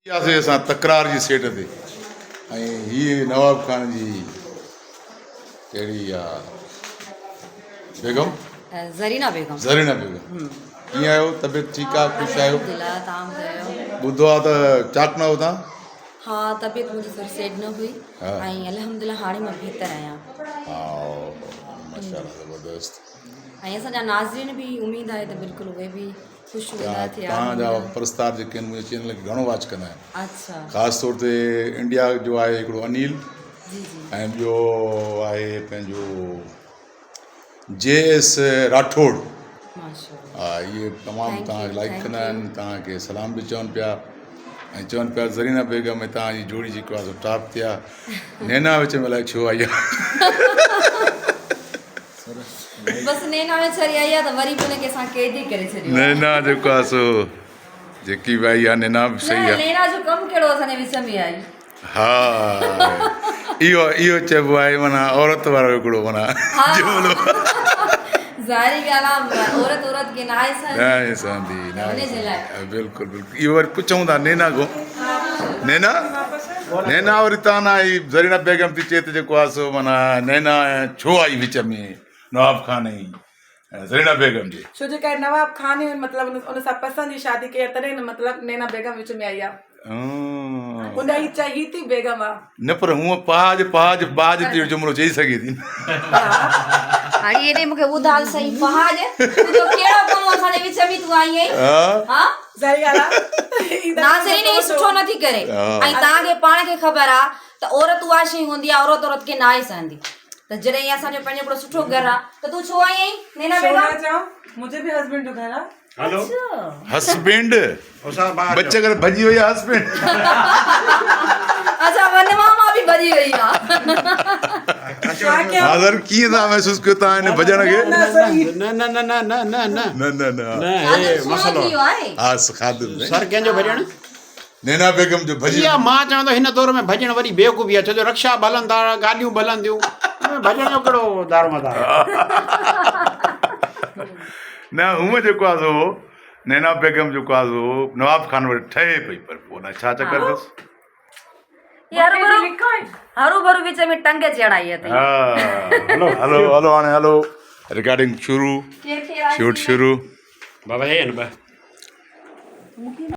असां तकरार जी सेट ते ऐं हीअ नवाब खान जी कहिड़ी आहे बेगम ज़रीना बेगम ज़रीना बेगम कीअं आहियो तबियत ठीकु आहे ख़ुशि आहियो अल्हम्दुलिल्लाह तव्हां ॿुधायो ॿुधो आहे त चाक न हो तव्हां हाँ तबियत मुंहिंजी थोड़ी सेट न हुई हाँ। ऐं अल्हम्दुलिल्लाह हाणे मां बहितर आहियां हा माशाअल्लाह ज़बरदस्त ऐं असांजा नाज़रीन बि उमेदु आहे त बिल्कुलु उहे बि ख़ुशि वेंदा थिया तव्हांजा प्रस्तार जेके आहिनि मुंहिंजे चैनल खे घणो वाच कंदा आहिनि अच्छा ख़ासि तौर ते इंडिया जो आहे हिकिड़ो अनिल जी जी ऐं ॿियो आहे पंहिंजो JS राठौड़ माशाअल्लाह हा इहे तमामु Thank तव्हां you, लाइक thank कंदा you. आहिनि तव्हांखे सलाम बि चवनि पिया ऐं चवनि पिया ज़रीना बेगम ऐं तव्हांजी जोड़ी जेको आहे टॉप ते आहे नैना विच में अलाए छो आई आहे बसि नैना में छरी आई आहे त वरी बि हुनखे असां क़ैद ई करे छॾियो आहे। नैना जेको आहे सो जेकी बि आई आहे नैना बि सही न आहे नैना जो कमु कहिड़ो असांजे विच में आई हा इहो चइबो आहे माना औरत वारो हिकिड़ो माना जुमिलो ज़ाहिरी ॻाल्हि आहे औरत खे न आहे न सहंदी हुनजे लाइ बिल्कुलु बिल्कुलु इहो वरी पुछूं था नैना खां नैना नैना वरी तव्हां न आई ज़रीना बेगम थी चए त जेको आहे सो माना नैना छो आई विच में नवाब खान ऐं ज़रीना बेगम जी छो जे करे नवाब खान ही मतलब उन सां पसंद जी शादी कई तॾहिं मतलब नैना बेगम विच में आई आहे उन जी चाहिए थी बेगम आहे न पर हूअं पहाज ते जुमिलो चई सघे थी हाणे एॾे मूंखे ॿुधाए सही पहाज तुंहिंजो कहिड़ो कमु असांजे विच में तूं आई आहीं हा सही ॻाल्हि आहे नाज़रीन ई सुठो नथी करे ऐं तव्हांखे पाण खे ख़बर आहे त औरत उहा शइ हूंदी आहे औरत खे न आहे सहंदी त जॾहिं असांजो पंहिंजो हिकिड़ो सुठो घर आहे त तूं छो आई आहीं नैना बेगम मुझे भी हस्बैंड जो घर है हेलो हस्बैंड उसा बाहर बच्चा कर भजी हुई आहे हस्बैंड अच्छा वनवा मां बि भॼी वई आहे हाज़र कीअं था महसूस कयो तव्हां हिन भॼण खे न न न न न न न न न न न हे मसलो हा खाधो सर कंहिंजो भॼण नैना बेगम जो भॼन इहा मां चवां थो हिन दौर में भॼण वरी बेवकूफ़ी आहे छो जो रक्षा हलनि था गाॾियूं बि हलनि थियूं भॼण जो कहिड़ो दारोमदार न हूअं जेको आहे सो नैना बेगम जेको आहे सो नवाब खान वटि ठहे पई पर पोइ न छा चकर अथसि हरू भरू विच में टंग चढ़ाई अथई हा हलो हलो हलो हाणे हलो रिकॉर्डिंग शुरू शूट शुरू बाबा हे न